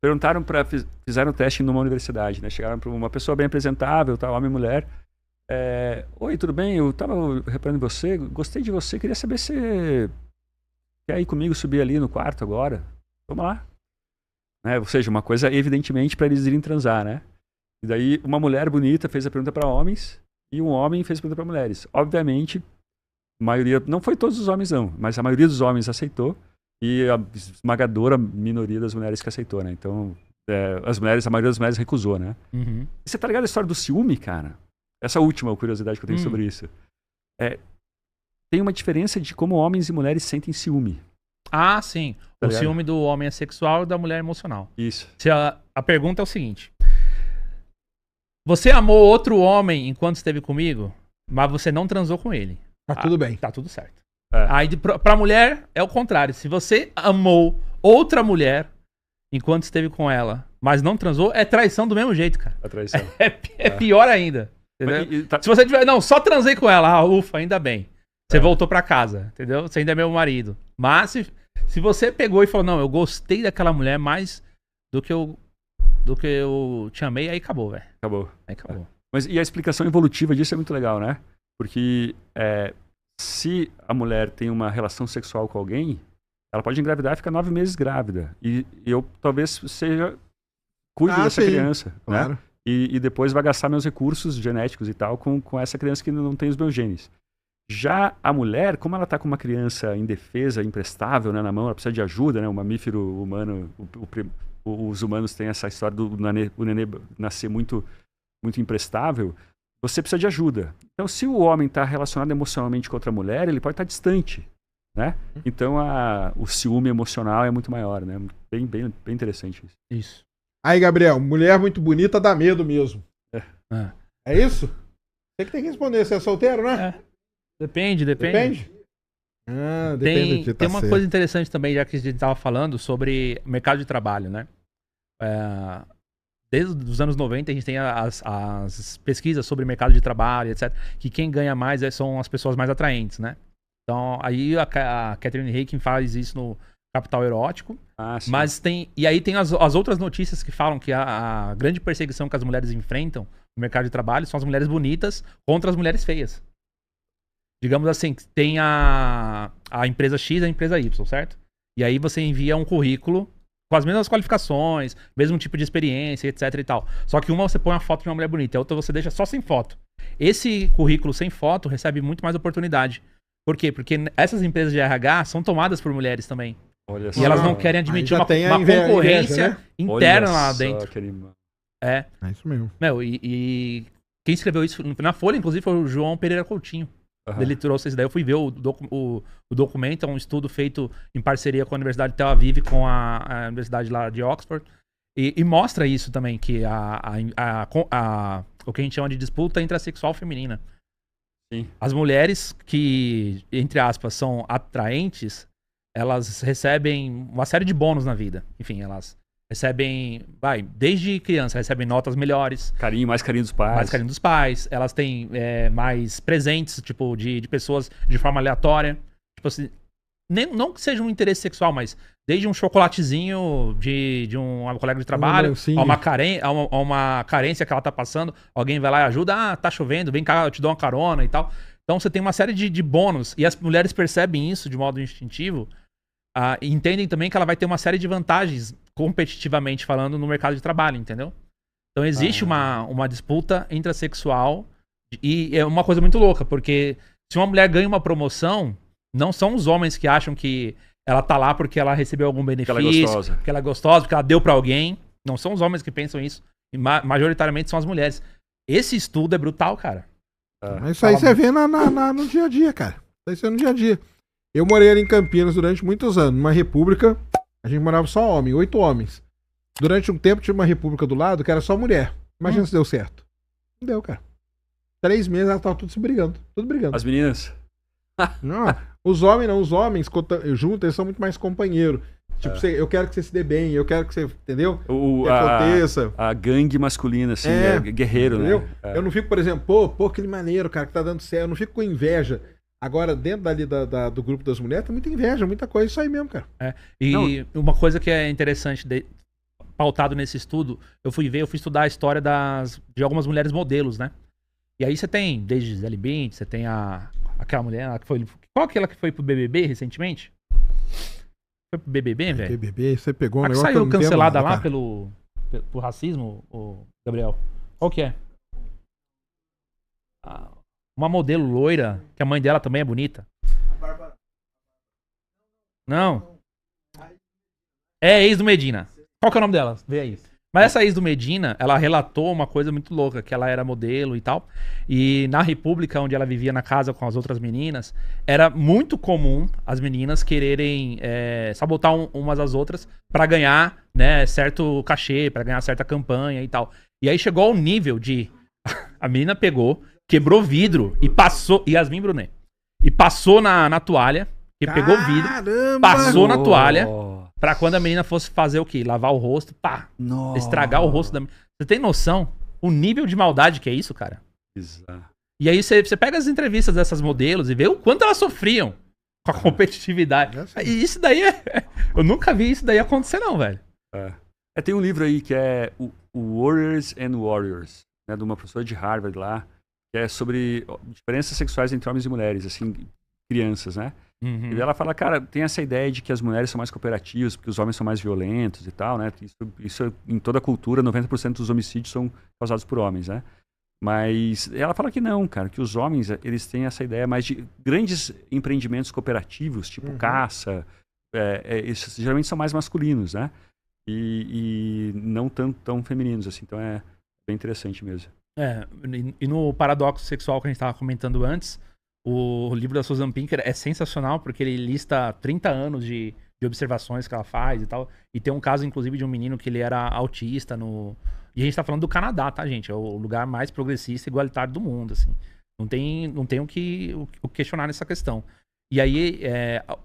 perguntaram fizeram um teste numa universidade, né? Chegaram para uma pessoa bem apresentável, tal, homem e mulher. Oi, tudo bem? Eu tava reparando em você, gostei de você, queria saber se você quer ir comigo subir ali no quarto agora? Vamos lá. Né? Ou seja, uma coisa evidentemente para eles irem transar, né? E daí uma mulher bonita fez a pergunta para homens e um homem fez a pergunta para mulheres. Obviamente, a maioria, não foi todos os homens não, mas a maioria dos homens aceitou e a esmagadora minoria das mulheres que aceitou, né? Então, a maioria das mulheres recusou, né? Uhum. E você tá ligado a história do ciúme, cara? Essa última curiosidade que eu tenho sobre isso. Tem uma diferença de como homens e mulheres sentem ciúme. Ah, sim. Tá O ligado? ciúme do homem é sexual e da mulher é emocional. Isso. A pergunta é o seguinte. Você amou outro homem enquanto esteve comigo, mas você não transou com ele. Tá tudo bem. Tá tudo certo. É. Aí pra mulher é o contrário. Se você amou outra mulher enquanto esteve com ela, mas não transou, é traição do mesmo jeito, cara. A traição. É pior ainda. Entendeu? Mas, Se você tiver... Não, só transei com ela. Ufa, ainda bem. Você voltou pra casa, entendeu? Você ainda é meu marido. Mas se você pegou e falou, não, eu gostei daquela mulher mais do que eu te amei, aí acabou, velho. Acabou. Aí acabou. Mas e a explicação evolutiva disso é muito legal, né? Porque se a mulher tem uma relação sexual com alguém, ela pode engravidar e ficar 9 meses grávida. E eu talvez cuide dessa criança, claro. né? E depois vai gastar meus recursos genéticos e tal com essa criança que não tem os meus genes. Já a mulher, como ela está com uma criança indefesa, imprestável, né, na mão, ela precisa de ajuda, né? O mamífero humano, os humanos têm essa história do nenê nascer muito, muito imprestável. Você precisa de ajuda. Então, se o homem está relacionado emocionalmente com outra mulher, ele pode estar distante, né? Então, o ciúme emocional é muito maior, né? Bem interessante isso. Isso. Aí, Gabriel, mulher muito bonita dá medo mesmo. É isso? Você que tem que responder. Você é solteiro, né? Depende. Depende? Depende de que tá Tem uma certo. coisa interessante também, já que a gente tava falando sobre mercado de trabalho, né? Desde os anos 90 a gente tem as pesquisas sobre mercado de trabalho, etc. Que quem ganha mais são as pessoas mais atraentes, né? Então, aí a Catherine Haykin faz isso no Capital Erótico. Sim. Mas e aí tem as outras notícias que falam que a grande perseguição que as mulheres enfrentam no mercado de trabalho são as mulheres bonitas contra as mulheres feias. Digamos assim, tem a empresa X e a empresa Y, certo? E aí você envia um currículo com as mesmas qualificações, mesmo tipo de experiência, etc e tal. Só que uma você põe uma foto de uma mulher bonita, a outra você deixa só sem foto. Esse currículo sem foto recebe muito mais oportunidade. Por quê? Porque essas empresas de RH são tomadas por mulheres também. Olha E elas não querem admitir uma inveja, concorrência né? interna Olha lá só, dentro. que animal. É isso mesmo. Meu, e quem escreveu isso na Folha, inclusive, foi o João Pereira Coutinho. Ele trouxe isso daí. Eu fui ver o documento, é um estudo feito em parceria com a Universidade de Tel Aviv, com a Universidade lá de Oxford. E mostra isso também, que o que a gente chama de disputa intrasexual feminina. Sim. As mulheres que, entre aspas, são atraentes, elas recebem uma série de bônus na vida. Enfim, elas recebem, desde criança, recebem notas melhores. Mais carinho dos pais. Mais carinho dos pais. Elas têm mais presentes, tipo, de pessoas de forma aleatória. Tipo assim, não que seja um interesse sexual, mas desde um chocolatezinho de um colega de trabalho, a uma carência que ela tá passando, alguém vai lá e ajuda, tá chovendo, vem cá, eu te dou uma carona e tal. Então você tem uma série de bônus, e as mulheres percebem isso de modo instintivo, e entendem também que ela vai ter uma série de vantagens, competitivamente falando, no mercado de trabalho, entendeu? Então existe uma disputa intrasexual, e é uma coisa muito louca, porque se uma mulher ganha uma promoção, não são os homens que acham que ela tá lá porque ela recebeu algum benefício, porque ela é gostosa, porque ela deu pra alguém. Não são os homens que pensam isso, e majoritariamente são as mulheres. Esse estudo é brutal, cara. Isso aí você vê no dia a dia, cara. Isso aí no dia a dia. Eu morei ali em Campinas durante muitos anos, numa república, a gente morava só homem, 8 homens. Durante um tempo tinha uma república do lado que era só mulher. Imagina se deu certo. Não deu, cara. 3 meses elas estavam tudo brigando. As meninas? Não, os homens juntos, eles são muito mais companheiros. Tipo, eu quero que você se dê bem, eu quero que você, entendeu? Que aconteça. A gangue masculina, assim, guerreiro, entendeu? Né? Eu não fico, por exemplo, pô, aquele maneiro, cara, que tá dando certo. Eu não fico com inveja. Agora, dentro dali do grupo das mulheres, tem muita inveja, muita coisa. Isso aí mesmo, cara. E uma coisa que é interessante, pautado nesse estudo, eu fui estudar a história de algumas mulheres modelos, né? E aí você tem, desde Gisele Bündchen, você tem aquela mulher que foi... Qual aquela que foi pro BBB recentemente? Foi pro BBB, velho? BBB, você pegou um A que negócio saiu que eu não cancelada entendo lá nada, pelo racismo, o Gabriel? Qual que é? Uma modelo loira, que a mãe dela também é bonita. Não. É ex do Medina. Qual que é o nome dela? Vê aí. Mas essa ex do Medina, ela relatou uma coisa muito louca, que ela era modelo e tal. E na República, onde ela vivia na casa com as outras meninas, era muito comum as meninas quererem sabotar umas às outras pra ganhar, né, certo cachê, pra ganhar certa campanha e tal. E aí chegou ao nível de... A menina pegou, quebrou vidro e passou... Yasmin Brunet. E passou na toalha, e pegou o vidro, passou na toalha... Pra quando a menina fosse fazer o quê? Lavar o rosto, pá, estragar o rosto da menina. Você tem noção o nível de maldade que é isso, cara? Exato. E aí você pega as entrevistas dessas modelos e vê o quanto elas sofriam com a competitividade. E isso daí eu nunca vi isso daí acontecer não, velho. Tem um livro aí que é o Warriors and Warriors, né, de uma professora de Harvard lá, que é sobre diferenças sexuais entre homens e mulheres, assim, crianças, né? Uhum. E ela fala, cara, tem essa ideia de que as mulheres são mais cooperativas, porque os homens são mais violentos e tal, né? Isso em toda a cultura, 90% dos homicídios são causados por homens, né? Mas ela fala que não, cara, que os homens, eles têm essa ideia mais de grandes empreendimentos cooperativos, tipo caça, esses geralmente são mais masculinos, né? E não tão femininos, assim, então é bem interessante mesmo. E no paradoxo sexual que a gente estava comentando antes, o livro da Susan Pinker é sensacional porque ele lista 30 anos de observações que ela faz e tal. E tem um caso, inclusive, de um menino que ele era autista E a gente tá falando do Canadá, tá, gente? É o lugar mais progressista e igualitário do mundo, assim. Não tem o que questionar nessa questão. E aí,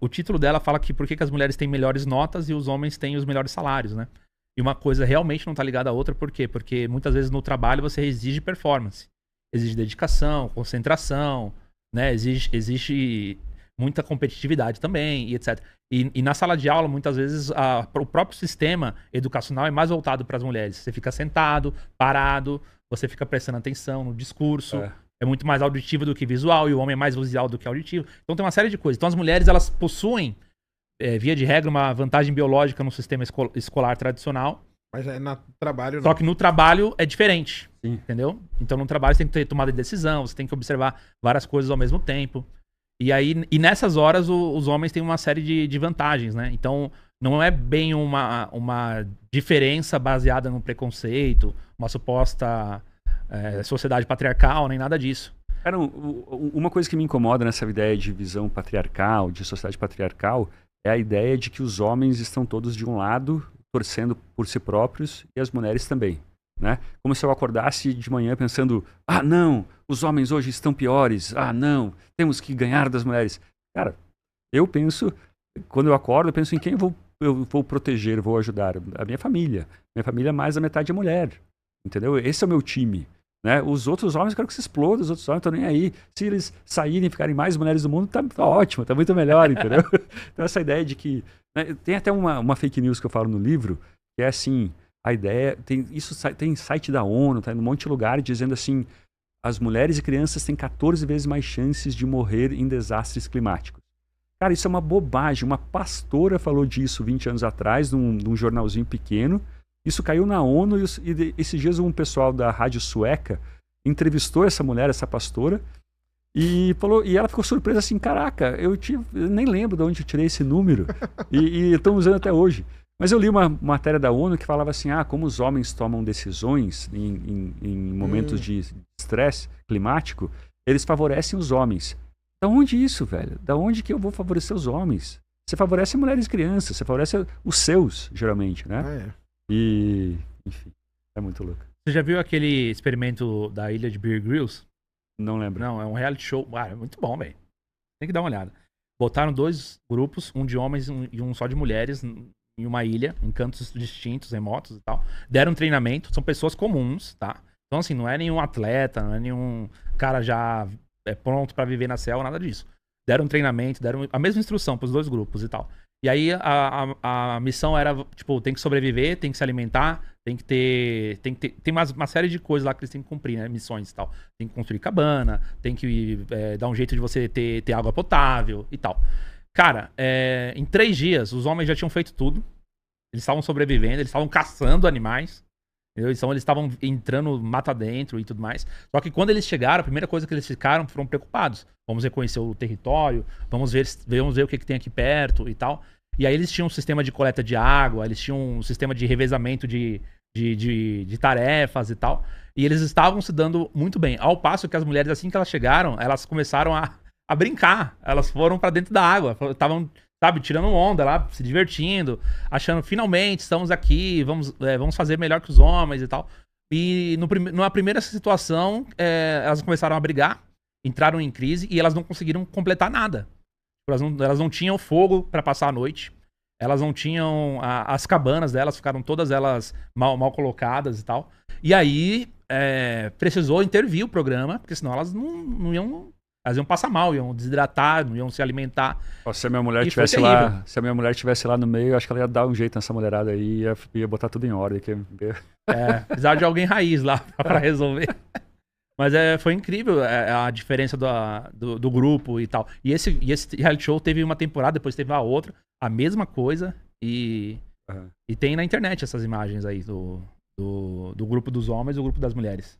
o título dela fala que por que as mulheres têm melhores notas e os homens têm os melhores salários, né? E uma coisa realmente não tá ligada à outra, por quê? Porque muitas vezes no trabalho você exige performance. Exige dedicação, concentração, né? Existe muita competitividade também, e etc. E na sala de aula, muitas vezes, o próprio sistema educacional é mais voltado para as mulheres. Você fica sentado, parado, você fica prestando atenção no discurso. É muito mais auditivo do que visual, e o homem é mais visual do que auditivo. Então tem uma série de coisas. Então as mulheres, elas possuem, via de regra, uma vantagem biológica no sistema escolar tradicional. Mas no trabalho não. Só que no trabalho é diferente, Sim. entendeu? Então no trabalho você tem que ter tomada de decisão, você tem que observar várias coisas ao mesmo tempo. E nessas horas os homens têm uma série de vantagens, né? Então não é bem uma diferença baseada no preconceito, uma suposta sociedade patriarcal, nem nada disso. Cara, uma coisa que me incomoda nessa ideia de visão patriarcal, de sociedade patriarcal, é a ideia de que os homens estão todos de um lado, torcendo por si próprios, e as mulheres também, né? Como se eu acordasse de manhã pensando, não, os homens hoje estão piores, não, temos que ganhar das mulheres. Cara, eu penso, quando eu acordo, eu penso em quem eu vou proteger, vou ajudar. A minha família. Minha família, mais da metade é mulher, entendeu? Esse é o meu time, né? Os outros homens, eu quero que se explodam, os outros homens não estão nem aí. Se eles saírem e ficarem mais mulheres do mundo, tá ótimo, tá muito melhor, entendeu? Então essa ideia de que... Né, tem até uma fake news que eu falo no livro, que é assim, a ideia... Tem site da ONU, tá em um monte de lugares dizendo assim, as mulheres e crianças têm 14 vezes mais chances de morrer em desastres climáticos. Cara, isso é uma bobagem. Uma pastora falou disso 20 anos atrás, num jornalzinho pequeno. Isso caiu na ONU e esses dias um pessoal da rádio sueca entrevistou essa mulher, essa pastora, e ela ficou surpresa assim, caraca, eu nem lembro de onde eu tirei esse número e estão usando até hoje. Mas eu li uma matéria da ONU que falava assim, como os homens tomam decisões em momentos de estresse climático, eles favorecem os homens. Da onde isso, velho? Da onde que eu vou favorecer os homens? Você favorece mulheres e crianças, você favorece os seus, geralmente, né? E, enfim, é muito louco. Você já viu aquele experimento da ilha de Bear Grylls? Não lembro. Não, é um reality show. É muito bom, velho. Tem que dar uma olhada. Botaram 2 grupos, um de homens e um só de mulheres, em uma ilha, em cantos distintos, remotos e tal. Deram treinamento, são pessoas comuns, tá? Então, assim, não é nenhum atleta, não é nenhum cara já pronto pra viver na selva, nada disso. Deram treinamento, deram a mesma instrução pros 2 grupos e tal. E aí a missão era, tipo, tem que sobreviver, tem que se alimentar, tem uma série de coisas lá que eles têm que cumprir, né? Missões e tal. Tem que construir cabana, tem que dar um jeito de você ter água potável e tal. Cara, em 3 dias, os homens já tinham feito tudo. Eles estavam sobrevivendo, eles estavam caçando animais. Entendeu? Então eles estavam entrando mata dentro e tudo mais. Só que quando eles chegaram, a primeira coisa que eles foram preocupados. Vamos reconhecer o território, vamos ver o que tem aqui perto e tal. E aí eles tinham um sistema de coleta de água, eles tinham um sistema de revezamento de tarefas e tal. E eles estavam se dando muito bem. Ao passo que as mulheres, assim que elas chegaram, elas começaram a brincar. Elas foram pra dentro da água. Estavam, sabe, tirando onda lá, se divertindo, achando, finalmente, estamos aqui, vamos fazer melhor que os homens e tal. E numa primeira situação, elas começaram a brigar, entraram em crise e elas não conseguiram completar nada. Elas não tinham fogo pra passar a noite. Elas não tinham... as cabanas delas ficaram todas elas mal colocadas e tal. E aí, precisou intervir o programa, porque senão elas não iam... Elas iam passar mal, iam desidratar, não iam se alimentar. Se a minha mulher estivesse lá no meio, acho que ela ia dar um jeito nessa mulherada aí, ia botar tudo em ordem. Precisava de alguém raiz lá pra resolver. Mas foi incrível a diferença do grupo e tal. E esse reality show teve uma temporada, depois teve a outra, a mesma coisa. E tem na internet essas imagens aí do grupo dos homens e do grupo das mulheres.